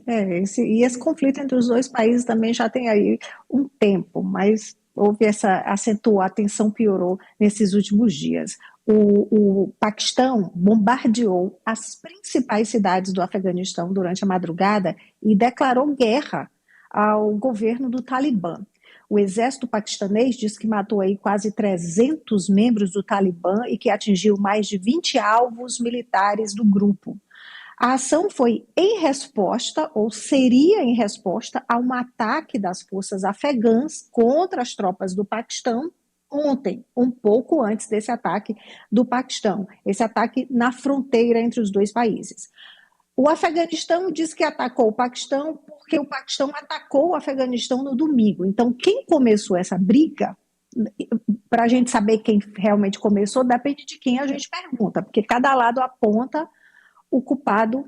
Esse conflito entre os dois países também já tem aí um tempo, mas houve a tensão piorou nesses últimos dias. O Paquistão bombardeou as principais cidades do Afeganistão durante a madrugada e declarou guerra ao governo do Talibã. O exército paquistanês diz que matou aí quase 300 membros do Talibã e que atingiu mais de 20 alvos militares do grupo. A ação foi em resposta, ou seria em resposta, a um ataque das forças afegãs contra as tropas do Paquistão ontem, um pouco antes desse ataque do Paquistão, esse ataque na fronteira entre os dois países. O Afeganistão diz que atacou o Paquistão porque o Paquistão atacou o Afeganistão no domingo. Então, quem começou essa briga, para a gente saber quem realmente começou, depende de quem a gente pergunta, porque cada lado aponta o culpado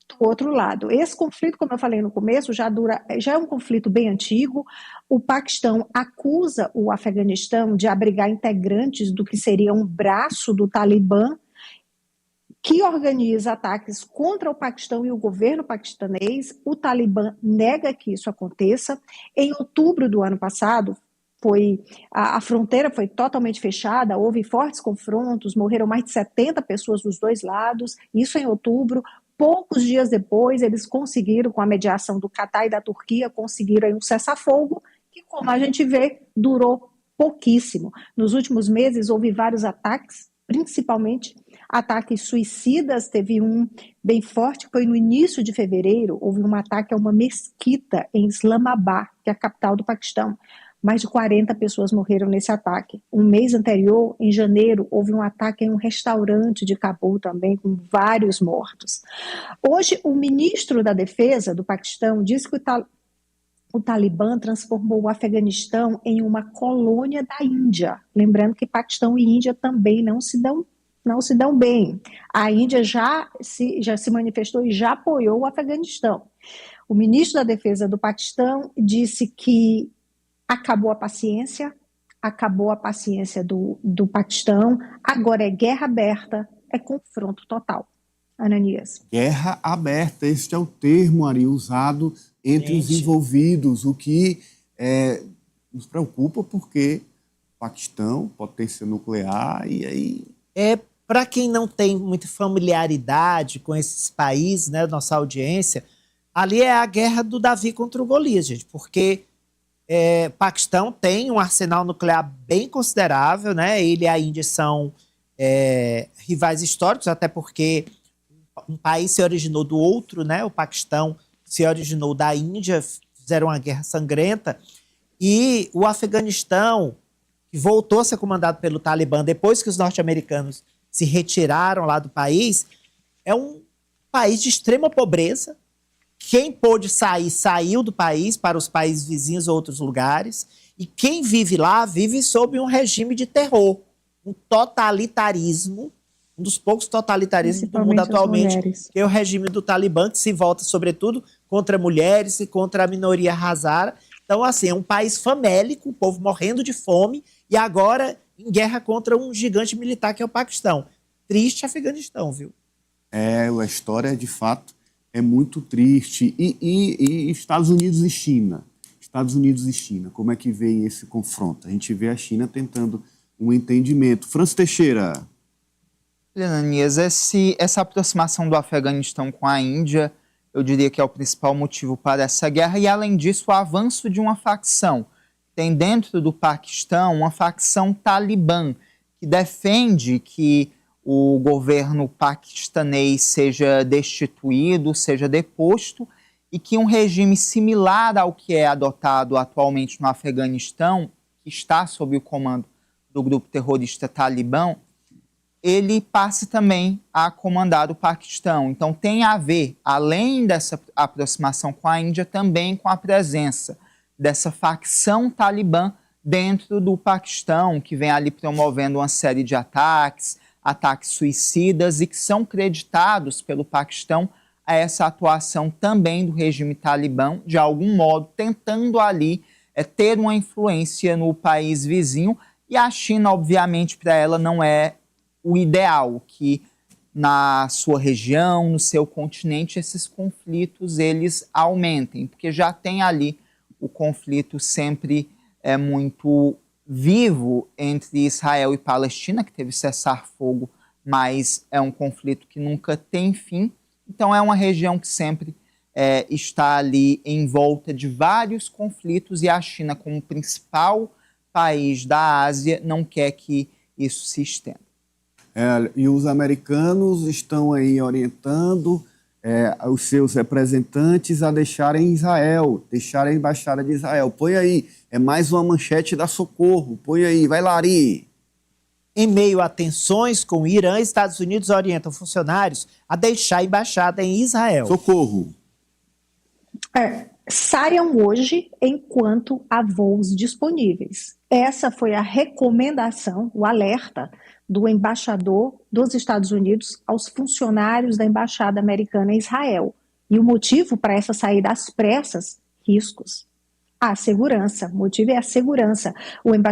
do outro lado. Esse conflito, como eu falei no começo, já é um conflito bem antigo. O Paquistão acusa o Afeganistão de abrigar integrantes do que seria um braço do Talibã, que organiza ataques contra o Paquistão e o governo paquistanês. O Talibã nega que isso aconteça. Em outubro do ano passado, a fronteira foi totalmente fechada, houve fortes confrontos, morreram mais de 70 pessoas dos dois lados, isso em outubro. Poucos dias depois, eles conseguiram, com a mediação do Catar e da Turquia, conseguiram um cessar-fogo, que, como a gente vê, durou pouquíssimo. Nos últimos meses, houve vários ataques, principalmente ataques suicidas. Teve um bem forte, que foi no início de fevereiro, houve um ataque a uma mesquita em Islamabad, que é a capital do Paquistão. Mais de 40 pessoas morreram nesse ataque. Um mês anterior, em janeiro, houve um ataque em um restaurante de Cabul também, com vários mortos. Hoje, o ministro da Defesa do Paquistão disse que o Talibã transformou o Afeganistão em uma colônia da Índia. Lembrando que Paquistão e Índia também não se dão bem. A Índia já se manifestou e já apoiou o Afeganistão. O ministro da Defesa do Paquistão disse que acabou a paciência do Paquistão, agora é guerra aberta, é confronto total. Ananias. Guerra aberta, este é o termo, Ari, usado entre os envolvidos, o que nos preocupa porque o Paquistão, potência nuclear, e aí... Para quem não tem muita familiaridade com esses países, né, nossa audiência, ali é a guerra do Davi contra o Golias, gente, porque Paquistão tem um arsenal nuclear bem considerável, né? Ele e a Índia são rivais históricos, até porque um país se originou do outro, né? O Paquistão se originou da Índia, fizeram uma guerra sangrenta, e o Afeganistão, que voltou a ser comandado pelo Talibã depois que os norte-americanos se retiraram lá do país, é um país de extrema pobreza. Quem pôde sair, saiu do país para os países vizinhos ou outros lugares. E quem vive lá, vive sob um regime de terror, um totalitarismo, um dos poucos totalitarismos do mundo atualmente, que é o regime do Talibã, que se volta, sobretudo, contra mulheres e contra a minoria hazara. Então, assim, é um país famélico, o povo morrendo de fome, e agora em guerra contra um gigante militar que é o Paquistão. Triste Afeganistão, viu? A história, de fato, é muito triste. E Estados Unidos e China? Estados Unidos e China, como é que vem esse confronto? A gente vê a China tentando um entendimento. Francis Teixeira. Ananias, essa aproximação do Afeganistão com a Índia, eu diria que é o principal motivo para essa guerra, e além disso, o avanço de uma facção. Tem dentro do Paquistão uma facção talibã, que defende que o governo paquistanês seja destituído, seja deposto, e que um regime similar ao que é adotado atualmente no Afeganistão, que está sob o comando do grupo terrorista Talibã, ele passe também a comandar o Paquistão. Então tem a ver, além dessa aproximação com a Índia, também com a presença dessa facção talibã dentro do Paquistão, que vem ali promovendo uma série de ataques suicidas, e que são creditados pelo Paquistão a essa atuação também do regime talibã, de algum modo tentando ali ter uma influência no país vizinho. E a China, obviamente, para ela não é o ideal, que na sua região, no seu continente, esses conflitos eles aumentem, porque já tem ali o conflito sempre muito vivo entre Israel e Palestina, que teve cessar-fogo, mas é um conflito que nunca tem fim. Então é uma região que sempre está ali em volta de vários conflitos, e a China, como principal país da Ásia, não quer que isso se estenda. E os americanos estão aí orientando os seus representantes a deixarem Israel, deixarem a embaixada de Israel. Põe aí, é mais uma manchete da Socorro. Põe aí, vai, Lari. Em meio a tensões com o Irã, Estados Unidos orientam funcionários a deixar a embaixada em Israel. Socorro. Saiam hoje enquanto há voos disponíveis. Essa foi a recomendação, o alerta do embaixador dos Estados Unidos aos funcionários da embaixada americana em Israel. E o motivo para essa saída às pressas? Riscos. A segurança. O motivo é a segurança. O embaixador